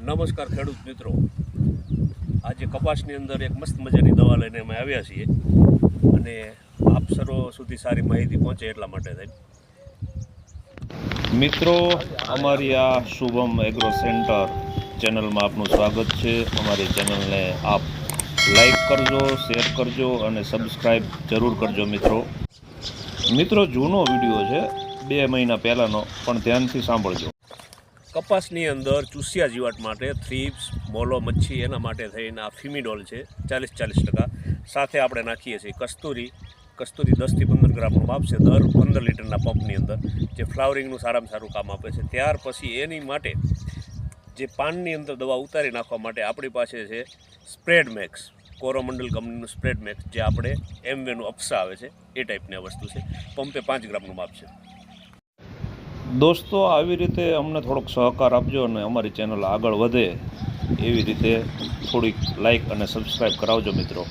નમસ્કાર ખેડૂત મિત્રો, આજે કપાસની અંદર એક મસ્ત મજાની દવા લઈને અમે આવ્યા છીએ અને આપ સર્વ સુધી સારી માહિતી પહોંચે એટલા માટે થઈ. મિત્રો, અમારી આ શુભમ એગ્રો સેન્ટર ચેનલમાં આપનું સ્વાગત છે. અમારી ચેનલને આપ લાઈક કરજો, શેર કરજો અને સબસ્ક્રાઈબ જરૂર કરજો. મિત્રો જૂનો વિડીયો છે, 2 મહિના પહેલાંનો, પણ ધ્યાનથી સાંભળજો. કપાસની અંદર ચૂસિયા જીવાત માટે થ્રીપ્સ, મોલો મચ્છી એના માટે થઈને આ ફિમિડોલ છે 40% સાથે આપણે નાખીએ છીએ કસ્તુરી 10થી 15 ગ્રામનું માપ છે દર 15 લીટરના પંપની અંદર, જે ફ્લાવરિંગનું સારામાં સારું કામ આપે છે. ત્યાર પછી એની માટે જે પાનની અંદર દવા ઉતારી નાખવા માટે આપણી પાસે છે સ્પ્રેડ મેક્સ, કોરોમંડલ કંપનીનું સ્પ્રેડ મેક્સ, જે આપણે એમવેનું અપ્સા આવે છે એ ટાઈપની વસ્તુ છે. પંપે 5 ગ્રામનું માપ છે. દોસ્તો, આવી રીતે અમને થોડોક સહકાર આપજો અને અમારી ચેનલ આગળ વધે એવી રીતે થોડીક લાઈક અને સબસ્ક્રાઈબ કરાવજો મિત્રો.